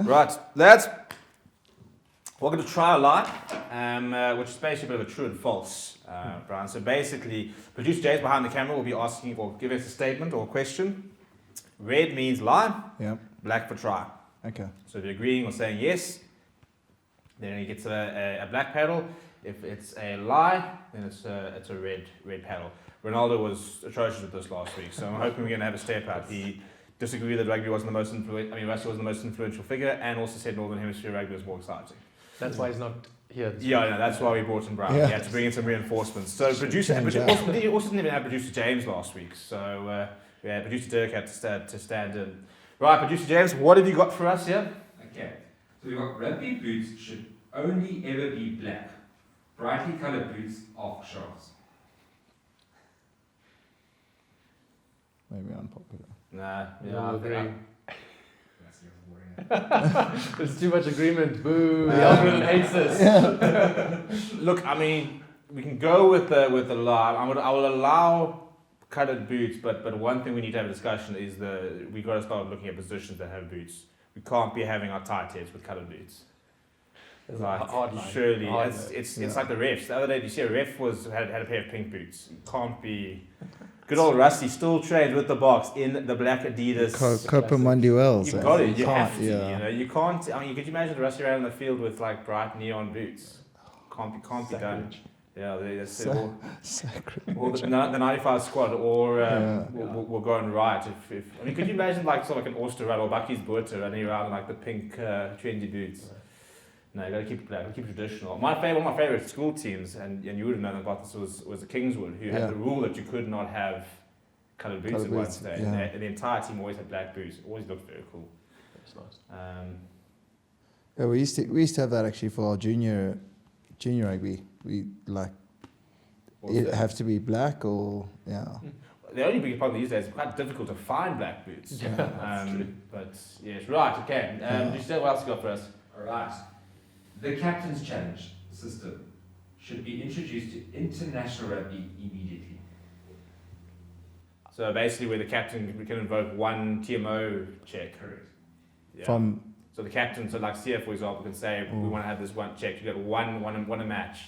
Right, lads. We're going to try a lie, which is basically a bit of a true and false, Brian. So basically, producer James behind the camera will be asking or giving us a statement or a question. Red means lie, black for try. Okay. So if you're agreeing or saying yes, then he gets a black paddle. If it's a lie, then it's a red paddle. Ronaldo was atrocious with this last week, so I'm hoping we're going to have a step up. He disagreed that rugby wasn't the most Wesley wasn't the most influential figure, and also said Northern Hemisphere rugby was more exciting. That's why he's not here. Yeah, no, that's why we brought in Brian. Yeah. He had to bring in some reinforcements. So producer, he also didn't even have producer James last week. So producer Dirk had to stand in. Right, producer James, what have you got for us here? Okay, so we've got rugby boots should only ever be black. Brightly coloured boots are for sharks. Maybe unpopular. Nah, No, agree. That's There's too much agreement. Boo! The algorithm hates this. Look, I mean, we can go with the lie. I will allow coloured boots, but one thing we need to have a discussion is we got to start looking at positions that have boots. We can't be having our tight heads with coloured boots. It's Like, a hard line. surely, Hard it's line. like the refs. The other day, did you see a ref had a pair of pink boots? You can't be. Good old Rusty still trained with the box in the black Adidas. Copa Mundi Wells. You've got it. You can't, have to. yeah. You know, you can't. I mean, could you imagine the Rusty around in the field with like bright neon boots? Can't be done. Sacrilege. Yeah, that's it. Or Sacrilege. the 95 squad, or Yeah. we'll go and riot. If I mean, could you imagine like sort of like an Oyster run or Bucky's Butter running around in like the pink trendy boots? No, you gotta keep it black, keep it traditional. One of my favourite school teams, and you would have known about this, was the Kingswood, who had the rule that you could not have coloured boots at one stage. yeah. And the entire team always had black boots. It always looked very cool. That's nice. Yeah, we used to have that actually for our junior rugby. We like it have to be black or The only big problem these days is it's quite difficult to find black boots. Yeah, that's true. But yes, right, okay. You said what else you got for us? Alright. The Captain's Challenge system should be introduced to international rugby immediately. So basically where the captain can invoke one TMO check. Correct. Yeah. So the captain, so like CF for example, can say we want to have this one check. You got one a match.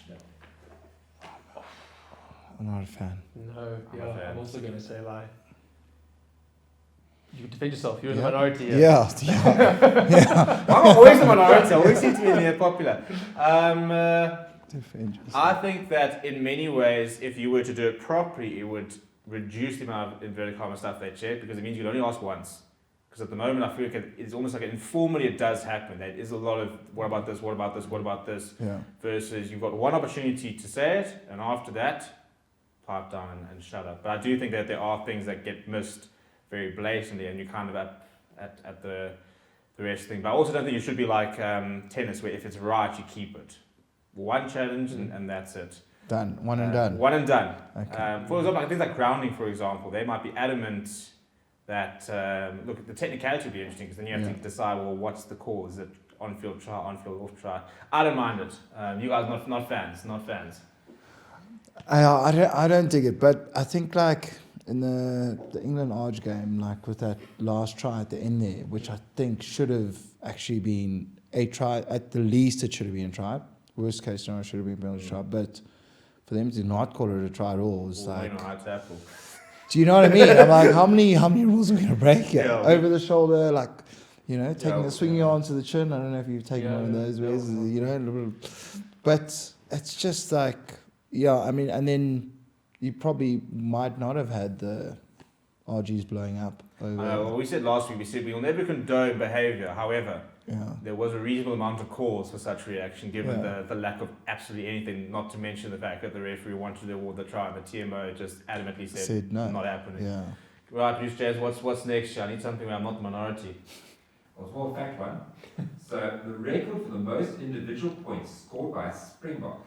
I'm not a fan. No, I'm a fan. I'm also going to say lie. You can defend yourself. You're in Yeah. the minority here. Yeah. I'm always the minority. I always seem to be the popular. Defend yourself. I think that in many ways, if you were to do it properly, it would reduce the amount of inverted comma stuff they check because it means you can only ask once. Because at the moment, I feel like it's almost like informally it does happen. There is a lot of what about this, what about this, what about this, Yeah. versus you've got one opportunity to say it, and after that, pipe down and shut up. But I do think that there are things that get missed very blatantly, and you're kind of at the rest thing. But I also don't think it should be like tennis, where if it's right, you keep it. One challenge and that's it. Done. One and done. One and done. Okay. For example, like things like grounding, for example, they might be adamant that look, the technicality would be interesting because then you have to decide, well, what's the call? Is it on-field try, on-field off try? I don't mind it. You guys not fans. I don't dig it, but I think like in the England Arge game, like with that last try at the end there, which I think should have actually been a try. At the least, it should have been a try. Worst case scenario, it should have been a penalty try. But for them to not call it a try at all was like. Do you know what I mean? I'm like, how many rules are we gonna break here? Yeah. Over the shoulder, like, you know, swinging your arm to the chin. I don't know if you've taken one of those ways, you know. But it's just like, I mean, and then you probably might not have had the RGs blowing up. Well, we said last week, we will never condone behaviour. However, Yeah. there was a reasonable amount of cause for such reaction, given the lack of absolutely anything, not to mention the fact that the referee wanted to award the try and the TMO just adamantly said no. not happening. Yeah. Right, Bruce Jazz, what's next? I need something where I'm not the minority. Well, it's more fact one. So the record for the most individual points scored by a Springbok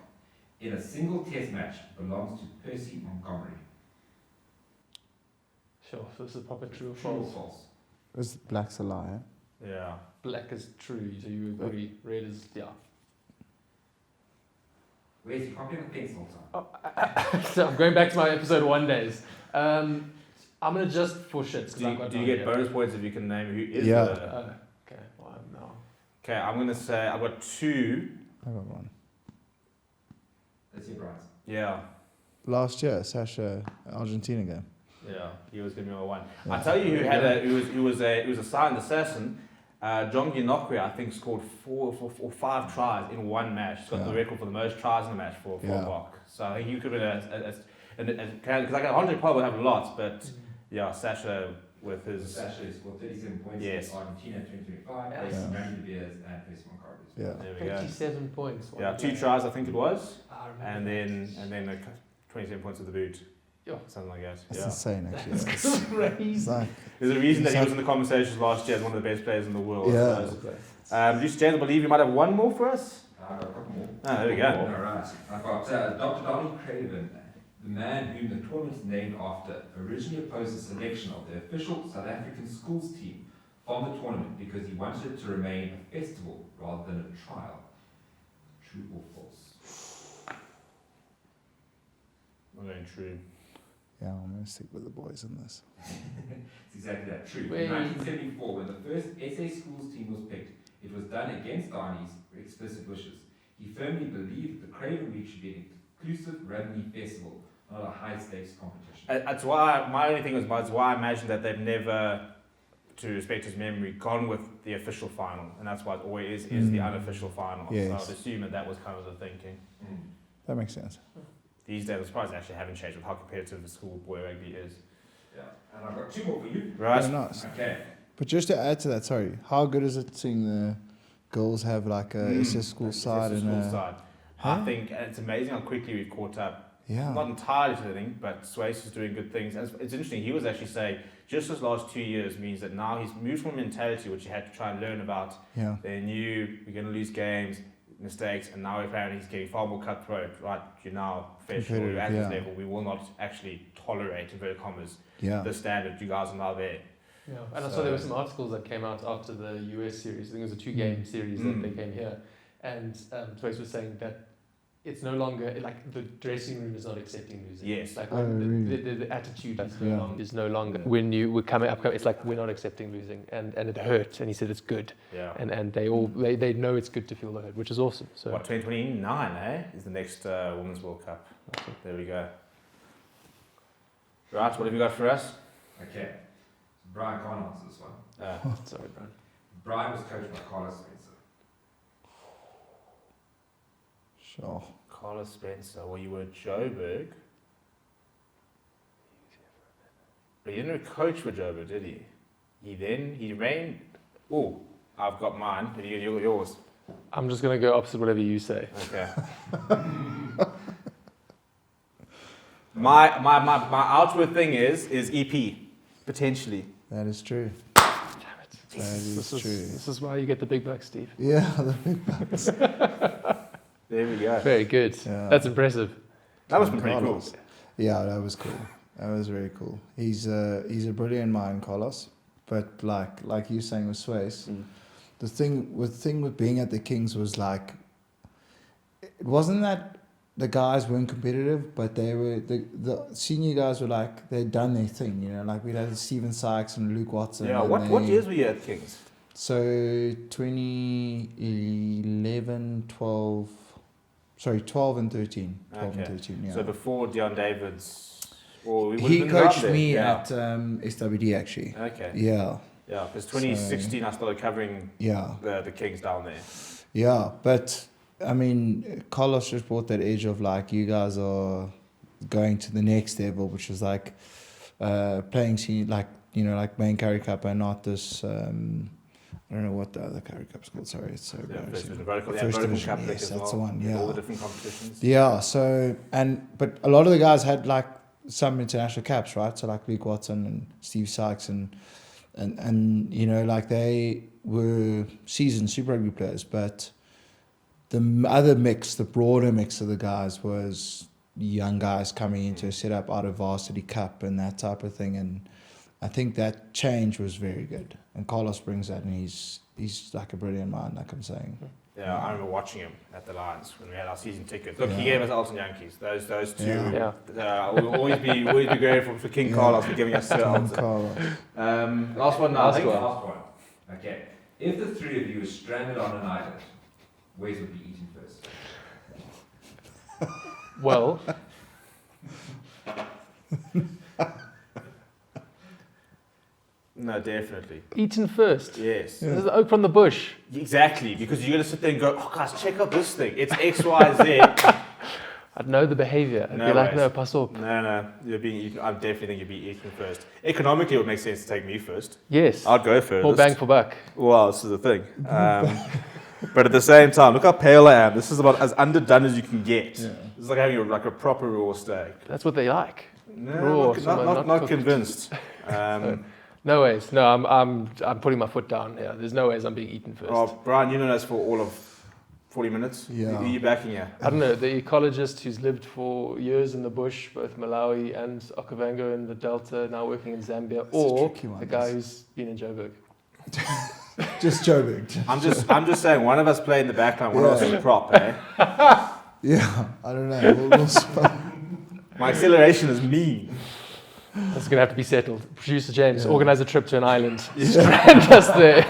in a single test match belongs to Percy Montgomery. Sure, so this is proper true or True or false? false? Was black's a lie? Yeah. Black is true, so you agree. Red is, Where's your copy of the pencil, Tom? So I'm going back to my episode 1 days. I'm going to just for shits. Do you get bonus points if you can name who is Yeah. the... Okay, well, no. Okay, I'm going to say I've got 2. I got one. That's your prize. Yeah. Last year, Sasha, Argentina game. Yeah, he was giving me a 1. Yeah. I tell you who was a silent assassin. John Ginokwe, I think, scored 4 or 5 tries in one match. He's got the record for the most tries in a match for a block. So I think he could have been because like Andre probably would have lots, but yeah, Sasha with his. Sasha scored 37 points Yes. in Argentina 2025, Yeah. facing Randy De Beers and Percy Moncardes. Yeah. There we go. 57 points. Yeah, 2 tries I think it was, I and remember then 27 points of the boot. Yeah. Something like that. That's Yeah. insane, actually. that. That's crazy. It's like, There's a reason that he It's was in the conversations last year as one of the best players in the world. Yeah. I suppose. James, I believe you might have one more for us. I've got a couple more. Ah, there we go. Alright, I've got Dr. Donald Craven, the man whom the tournament is named after, originally opposed the selection of the official South African schools team from the tournament because he wanted it to remain a festival rather than a trial. True or false? I'm going true. yeah, I'm going to stick with the boys in this. It's exactly that. True. Wait. In 1974, when the first SA schools team was picked, it was done against Darnie's explicit wishes. He firmly believed the Craven Week should be an inclusive rugby festival, not a high-stakes competition. That's why my only thing was that's why I imagine that they've never, to respect his memory, gone with the official final, and that's why it always is the unofficial final. Yes. So I would assume that was kind of the thinking. That makes sense. These days, I'm surprised they actually haven't changed with how competitive the schoolboy rugby is. Yeah, and I've got 2 more for you. Right. Very nice. Okay. But just to add to that, sorry, how good is it seeing the girls have like a SS school side It's a and school a... side. Huh? I think it's amazing how quickly we've caught up. Yeah. Not entirely to the thing, but Swayze is doing good things. And it's interesting, he was actually saying just his last 2 years means that now he's moved from a mentality which he had to try and learn about. Yeah. They knew we're going to lose games, mistakes, and now apparently he's getting far more cutthroat. Right, you're now professional, you're at this level. We will not actually tolerate, inverted commas, Yeah. the standard. You guys are now there. Yeah, and I saw there were some articles that came out after the US series. I think it was a 2-game series that they came here, and Trace was saying that it's no longer like the dressing room is not accepting losing. Yes. Like Oh, really? the attitude Yeah. is no longer when you were coming up. It's like we're not accepting losing, and it hurt. And he said it's good, Yeah. and they all they know it's good to feel the hurt, which is awesome. So What, 2029, is the next Women's World Cup. There we go. Right, what have you got for us? Okay. Brian can't answer this one. sorry, Brian. Brian was coached by Carlos Spencer. Sure. Carlos Spencer, well, you were at Joburg. But he didn't coach for Joburg, did he? He remained. Oh, I've got mine. Have you got yours? I'm just gonna go opposite whatever you say. Okay. my outward thing is EP, potentially. That is true. Damn it! That is true. This is why you get the big bucks, Steve. Yeah, the big bucks. There we go. Very good. Yeah. That's impressive. That must be pretty cool. Carlos. Yeah, that was cool. That was very cool. He's a brilliant mind, Carlos. But like you saying with Swayze, the thing with being at the Kings was like, it wasn't that the guys weren't competitive, but they were the senior guys were like they'd done their thing, you know. Like we had Stephen Sykes and Luke Watson. Yeah. and What years were you at Kings? So 2011, 12. Sorry, 12 and 13. 12 Okay. and 13. Yeah. So before Dion Davids. Or we He would've been coached around me there. at SWD actually. Okay. Yeah, Yeah, because 2016 I started covering yeah, the Kings down there. yeah. But I mean, Carlos just brought that edge of like you guys are going to the next level, which is like playing senior, like you know, like main Curry Cup and not this. I don't know what the other Curry Cup's called. Sorry, it's so Yeah, embarrassing. first division, vertical, First vertical division, cup yes, as that's well, the one, with yeah. all the different competitions. Yeah. So but a lot of the guys had like some international caps, right? So like Luke Watson and Steve Sykes and you know like they were seasoned Super Rugby players, but the other mix, the broader mix of the guys was young guys coming into a setup out of varsity cup and that type of thing, and I think that change was very good. And Carlos brings that, and he's like a brilliant mind, like I'm saying. Yeah, I remember watching him at the Lions when we had our season tickets. Look, he Yeah. gave us Alton Yankees. Those two. Yeah. We'll always be grateful for King Yeah. Carlos for giving us Sir Alton. Carlos. Last one now. I think. Last one. Okay. If the three of you were stranded on an island, Wes would be eaten first. Well, No, definitely. eaten first. Yes. This is the oak from the bush. Exactly, because you're going to sit there and go, oh, guys, check out this thing. It's X, Y, Z. I'd know the behavior. I'd No be like, ways. no, pass up. No, you're being eaten. I definitely think you'd be eaten first. Economically, it would make sense to take me first. Yes. I'd go first. More bang for buck. Well, this is the thing. But at the same time, look how pale I am. This is about as underdone as you can get. Yeah. This is like having a proper raw steak. That's what they like. No, Raw, not cooked. convinced. No ways. No, I'm putting my foot down here. There's no ways I'm being eaten first. Oh, Brian, you know us for all of 40 minutes. Yeah. Who are you backing here? I don't know, the ecologist who's lived for years in the bush, both Malawi and Okavango in the Delta, now working in Zambia, That's a or tricky one, the guy this. who's been in Joburg. Just Joburg. I'm just saying, one of us play in the backline, one of us is a prop, eh? Yeah, I don't know. We'll My acceleration is mean. That's going to have to be settled. Producer James, Yeah. organise a trip to an island. Strand us there.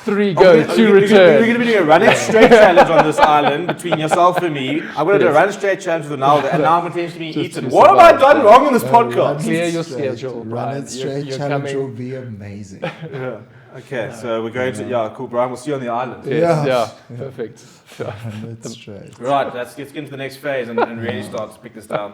3 go, 2 We're return. going to be doing a running straight challenge on this island between yourself and me. I'm going to do a run straight challenge with Ronaldo, and now I'm potentially being Just eaten. to What have I survive. done wrong in this Run podcast? Clear it your straight. schedule, Run Brian. it straight. You're Challenge coming- will be amazing. Yeah. Okay, so we're going to, yeah, cool, Brian. We'll see you on the island. Yes, Yeah. yeah, perfect. Run it straight. Right, let's get into the next phase and really start to pick this down.